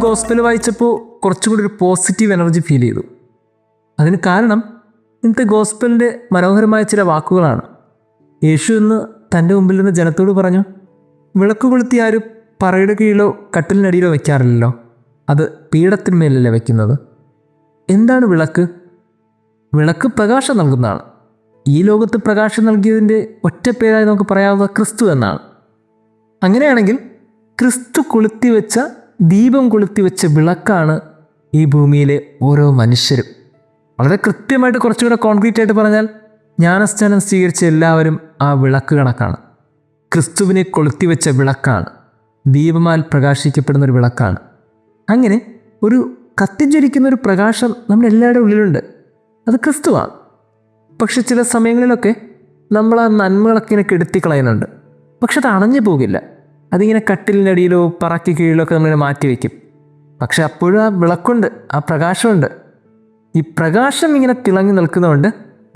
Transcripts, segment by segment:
Gospel വായിച്ചപ്പോൾ കുറച്ചുകൂടി ഒരു പോസിറ്റീവ് എനർജി ഫീൽ ചെയ്തു. അതിന് കാരണം ഇന്നത്തെ ഗോസ്പലിൻ്റെ മനോഹരമായ ചില വാക്കുകളാണ്. യേശു ഇന്ന് തൻ്റെ മുമ്പിൽ നിന്ന് ജനത്തോട് പറഞ്ഞു, വിളക്ക് കൊളുത്തി ആരും പറയുടെ കീഴിലോ കട്ടിലിനടിയിലോ വയ്ക്കാറില്ലല്ലോ, അത് പീഠത്തിന്മേലല്ലേ വയ്ക്കുന്നത്. എന്താണ് വിളക്ക്? വിളക്ക് പ്രകാശം നൽകുന്നതാണ്. ഈ ലോകത്ത് പ്രകാശം നൽകിയതിൻ്റെ ഒറ്റ പേരായി നമുക്ക് പറയാവുന്നത് ക്രിസ്തു എന്നാണ്. അങ്ങനെയാണെങ്കിൽ ക്രിസ്തു കൊളുത്തിവെച്ച ദീപം കൊളുത്തിവെച്ച വിളക്കാണ് ഈ ഭൂമിയിലെ ഓരോ മനുഷ്യരും. വളരെ കൃത്യമായിട്ട് കുറച്ചുകൂടെ കോൺക്രീറ്റ് ആയിട്ട് പറഞ്ഞാൽ ജ്ഞാനസ്നാനം സ്വീകരിച്ച എല്ലാവരും ആ വിളക്ക് കണക്കാണ്. ക്രിസ്തുവിനെ കൊളുത്തിവെച്ച വിളക്കാണ്, ദീപമാൽ പ്രകാശിക്കപ്പെടുന്ന ഒരു വിളക്കാണ്. അങ്ങനെ ഒരു കത്തിജ്വലിക്കുന്നൊരു പ്രകാശം നമ്മുടെ എല്ലാവരുടെ ഉള്ളിലുണ്ട്, അത് ക്രിസ്തുവാണ്. പക്ഷെ ചില സമയങ്ങളിലൊക്കെ നമ്മൾ ആ നന്മകളൊക്കെ ഇങ്ങനെ കെടുത്തിക്കളയുന്നുണ്ട്. പക്ഷെ അത് അണഞ്ഞു പോകില്ല. അതിങ്ങനെ കട്ടിലിനടിയിലോ പറയ്ക്ക് കീഴിലോ ഒക്കെ നമ്മളിങ്ങനെ മാറ്റി വയ്ക്കും. പക്ഷെ അപ്പോഴും ആ വിളക്കുണ്ട്, ആ പ്രകാശമുണ്ട്. ഈ പ്രകാശം ഇങ്ങനെ തിളങ്ങി നിൽക്കുന്നതുകൊണ്ട്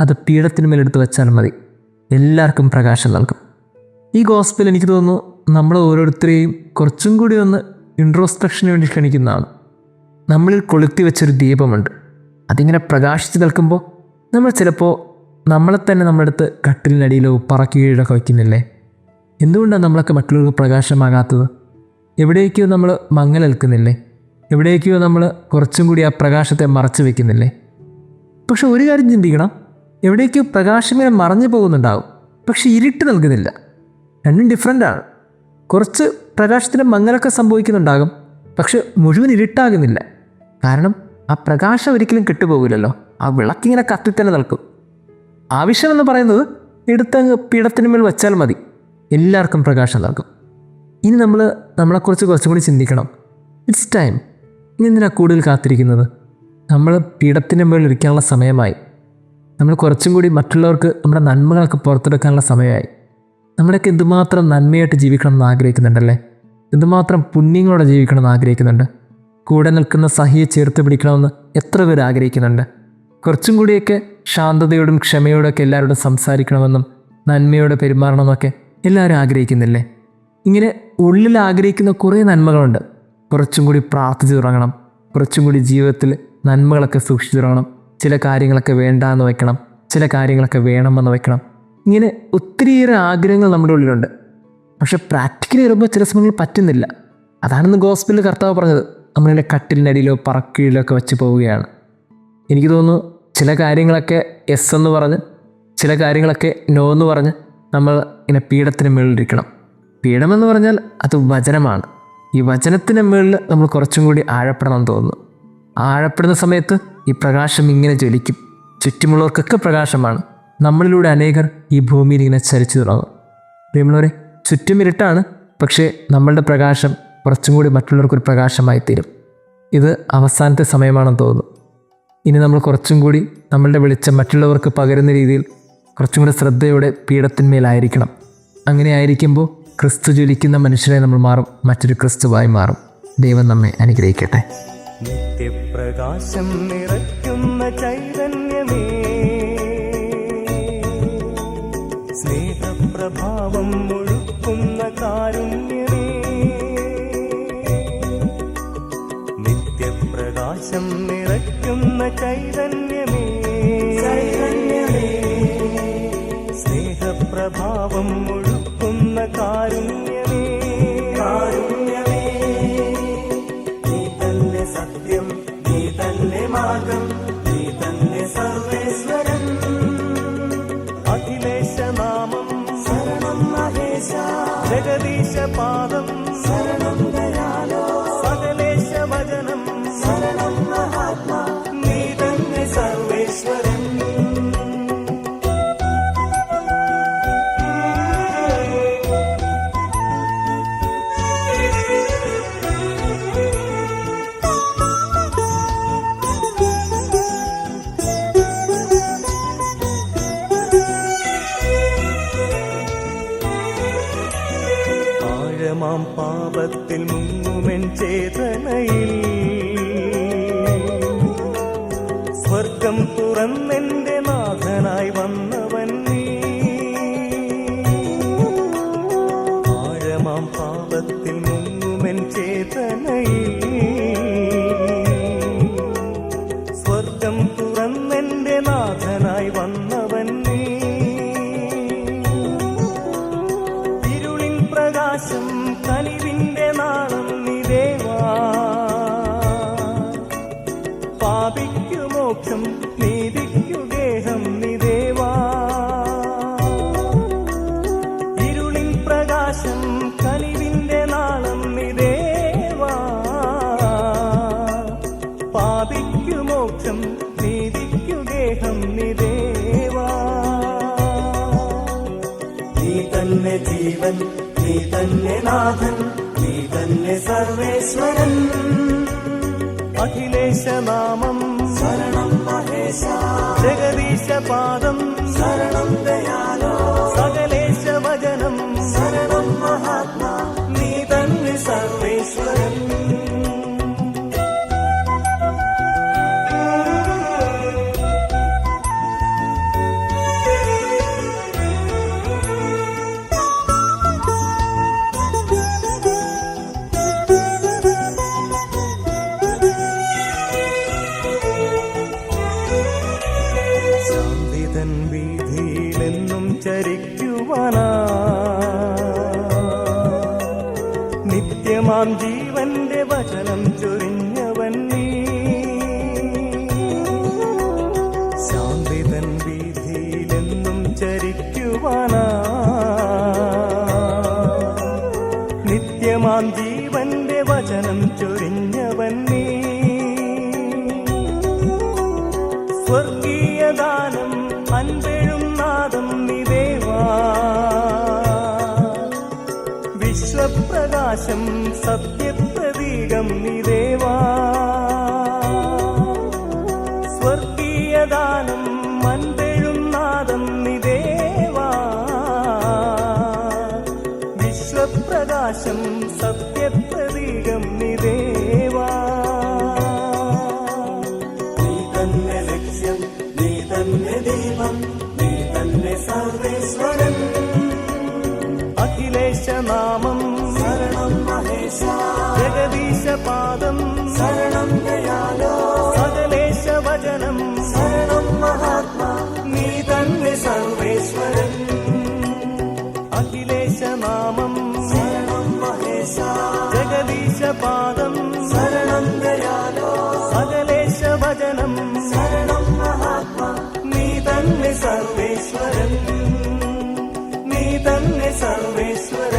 അത് പീഠത്തിന് മേലെടുത്ത് വെച്ചാൽ മതി, എല്ലാവർക്കും പ്രകാശം നൽകും. ഈ ഗോസ്പൽ എനിക്ക് തോന്നുന്നു നമ്മൾ ഓരോരുത്തരെയും കുറച്ചും കൂടി ഒന്ന് ഇൻട്രോസ്പെക്ഷന് വേണ്ടി ക്ഷണിക്കുന്നതാണ്. നമ്മളിൽ കൊളുത്തി വെച്ചൊരു ദീപമുണ്ട്, അതിങ്ങനെ പ്രകാശിച്ച് നിൽക്കുമ്പോൾ നമ്മൾ ചിലപ്പോൾ നമ്മളെ തന്നെ നമ്മുടെ അടുത്ത് കട്ടിലിനടിയിലോ പറയ്ക്ക് കീഴിലൊക്കെ വയ്ക്കുന്നില്ലേ? എന്തുകൊണ്ടാണ് നമ്മളൊക്കെ മറ്റുള്ളവർക്ക് പ്രകാശമാകാത്തത്? എവിടേക്കോ നമ്മൾ മങ്ങലേൽക്കുന്നില്ലേ? എവിടേക്കോ നമ്മൾ കുറച്ചും കൂടി ആ പ്രകാശത്തെ മറച്ചു വയ്ക്കുന്നില്ലേ? പക്ഷെ ഒരു കാര്യം ചിന്തിക്കണം, എവിടേക്കോ പ്രകാശം ഇങ്ങനെ മറഞ്ഞു പോകുന്നുണ്ടാവും, പക്ഷെ ഇരുട്ട് നൽകുന്നില്ല. രണ്ടും ഡിഫറൻ്റാണ്. കുറച്ച് പ്രകാശത്തിൻ്റെ മങ്ങലൊക്കെ സംഭവിക്കുന്നുണ്ടാകും, പക്ഷെ മുഴുവൻ ഇരുട്ടാകുന്നില്ല. കാരണം ആ പ്രകാശം ഒരിക്കലും കെട്ടുപോകില്ലല്ലോ, ആ വിളക്കിങ്ങനെ കത്തിത്തന്നെ നിൽക്കും. ആവശ്യമെന്ന് പറയുന്നത് എടുത്തങ്ങ് പീഠത്തിന് മേൽ വച്ചാൽ മതി, എല്ലാവർക്കും പ്രകാശം നൽകും. ഇനി നമ്മളെക്കുറിച്ച് കുറച്ചും കൂടി ചിന്തിക്കണം. It's time. ഇനി എന്തിനാണ് കൂടുതൽ കാത്തിരിക്കുന്നത്? നമ്മൾ പീഠത്തിൻ്റെ മുകളിൽ ഇരിക്കാനുള്ള സമയമായി. നമ്മൾ കുറച്ചും കൂടി മറ്റുള്ളവർക്ക് നമ്മുടെ നന്മകളൊക്കെ പുറത്തെടുക്കാനുള്ള സമയമായി. നമ്മളൊക്കെ എന്തുമാത്രം നന്മയായിട്ട് ജീവിക്കണം എന്ന് ആഗ്രഹിക്കുന്നുണ്ടല്ലേ? എന്തുമാത്രം പുണ്യങ്ങളോടെ ജീവിക്കണം എന്ന് ആഗ്രഹിക്കുന്നുണ്ട്. കൂടെ നിൽക്കുന്ന സഹിയെ ചേർത്ത് പിടിക്കണമെന്ന് എത്ര പേർ ആഗ്രഹിക്കുന്നുണ്ട്. കുറച്ചും കൂടിയൊക്കെ ശാന്തതയോടും ക്ഷമയോടൊക്കെ എല്ലാവരോടും സംസാരിക്കണമെന്നും നന്മയോടെ പെരുമാറണമെന്നൊക്കെ എല്ലാവരും ആഗ്രഹിക്കുന്നില്ലേ? ഇങ്ങനെ ഉള്ളിൽ ആഗ്രഹിക്കുന്ന കുറേ നന്മകളുണ്ട്. കുറച്ചും കൂടി പ്രാർത്ഥിച്ചു തുടങ്ങണം, കുറച്ചും കൂടി ജീവിതത്തിൽ നന്മകളൊക്കെ സൂക്ഷിച്ചു തുടങ്ങണം, ചില കാര്യങ്ങളൊക്കെ വേണ്ടാന്ന് വയ്ക്കണം, ചില കാര്യങ്ങളൊക്കെ വേണമെന്ന് വയ്ക്കണം. ഇങ്ങനെ ഒത്തിരിയേറെ ആഗ്രഹങ്ങൾ നമ്മുടെ ഉള്ളിലുണ്ട്. പക്ഷെ പ്രാക്ടിക്കലി വരുമ്പോൾ ചില സമയങ്ങളിൽ പറ്റുന്നില്ല. അതാണെന്ന് ഗോസ്പലിൽ കർത്താവ് പറഞ്ഞത്, നമ്മളിങ്ങനെ കട്ടിലിനടിയിലോ പറക്കീഴിലോ ഒക്കെ വെച്ച് പോവുകയാണ്. എനിക്ക് തോന്നുന്നു ചില കാര്യങ്ങളൊക്കെ എസ് എന്ന് പറഞ്ഞ്, ചില കാര്യങ്ങളൊക്കെ നോ എന്ന് പറഞ്ഞ് നമ്മൾ ഇങ്ങനെ പീഠത്തിന് മുകളിലിരിക്കണം. പീഠമെന്ന് പറഞ്ഞാൽ അത് വചനമാണ്. ഈ വചനത്തിന് മുകളിൽ നമ്മൾ കുറച്ചും കൂടി ആഴപ്പെടണമെന്ന് തോന്നുന്നു. ആഴപ്പെടുന്ന സമയത്ത് ഈ പ്രകാശം ഇങ്ങനെ ജ്വലിക്കും. ചുറ്റുമുള്ളവർക്കൊക്കെ പ്രകാശമാണ്. നമ്മളിലൂടെ അനേകർ ഈ ഭൂമിയിൽ ഇങ്ങനെ ചരിച്ചു തുടങ്ങും. പ്രിയമുള്ളവരെ, ചുറ്റും ഇരുട്ടാണ്, പക്ഷേ നമ്മളുടെ പ്രകാശം കുറച്ചും കൂടി മറ്റുള്ളവർക്കൊരു പ്രകാശമായി തീരും. ഇത് അവസാനത്തെ സമയമാണെന്ന് തോന്നുന്നു. ഇനി നമ്മൾ കുറച്ചും കൂടി നമ്മളുടെ വെളിച്ചം മറ്റുള്ളവർക്ക് പകരുന്ന രീതിയിൽ കുറച്ചും കൂടി ശ്രദ്ധയോടെ പീഠത്തിന്മേലായിരിക്കണം. അങ്ങനെ ആയിരിക്കുമ്പോൾ ക്രിസ്തു ജ്വലിക്കുന്ന മനുഷ്യരെ നമ്മൾ മാറും, മറ്റൊരു ക്രിസ്തുവായി മാറും. ദൈവം നമ്മെ അനുഗ്രഹിക്കട്ടെ. നിത്യപ്രകാശം നിറയ്ക്കുന്ന ചൈതന്യമേ, സ്നേഹപ്രഭാവം ഒഴുക്കുന്ന കാരുണ്യമേ, നിത്യപ്രകാശം നിറയ്ക്കുന്ന ചൈതന്യമേ, സ്നേഹപ്രഭാവം ഒഴുക്കുന്ന കാരുണ്യമേ, കാരുണ്യമേ, നീ തന്നെ സത്യം, നീ തന്നെ മാർഗം, നീ തന്നെ സർവേശ്വരൻ. അഖിലേശനാമം ശരണം മഹേശ, ജഗദീശപാദം ശരണം ദയാലോ, സകലേശ വചനം ശരണം മഹാത്മാ, നീ തന്നെ സർവേശ്വരൻ. ആഴമാം പാപത്തിൽ മുങ്ങുമെൻ ചേതനയിൽ സ്വർഗം തുറന്നെന്റെ നാഥനായി വന്നവൻ നീ. ആഴമാം പാപത്തിൽ മുങ്ങുമെൻ ചേതനയിൽ തന്നെ ജീവൻ, നീ തന്നെ നാഥൻ, നീ തന്നെ സർവേശ്വരൻ. അഖിലേശനാമം ശരണം മഹേശ, ജഗദീശപാദം ശരണം ദയാലോ, സകലേശ വചനം ശരണം മഹാത്മാ, നീ തന്നെ സർവേശ്വരൻ. ശാന്തിതൻ വീതിയിലെന്നും ചരിക്കുവാനാ, നിത്യമാം ജീവന്റെ വചനം ചൊരിഞ്ഞവൻ നീ. ശാന്തിതൻ വീതിയിലെന്നും ചരിക്കുവാനാ, നിത്യമാം ജീവന്റെ വചനം ചൊരിഞ്ഞവൻ നീ. സ്വർഗീയദാനം അൻപെഴും നാദം നിദേവാ, വിശ്വപ്രകാശം സത്യപ്രതീകം നിദേവാ. സ്വർഗീയദാനം അൻപെഴും നാദം നിദേവാ, വിശ്വപ്രകാശം സത്യപ്രതീകം നിദേവാ. നീ തന്നെ ദൈവം, നീ തന്നെ സർവേശ്വരൻ. അഖിലേശനാമം ശരണം മഹേശ, ജഗദീശപാദം ശരണം ദയാലോ, സകലേശ വചനം ശരണം മഹാത്മാ, നീ തന്നെ സർവേശ്വരൻ. അഖിലേശനാമം ശരണം മഹേശ, ജഗദീശപാദം ശരണം ദയാലോ, സകലേശ വചനം ശരണം മഹാത്മാ, നീ തന്നെ സർവേശ്വരൻ, നീ തന്നെ സർവേശ്വരൻ.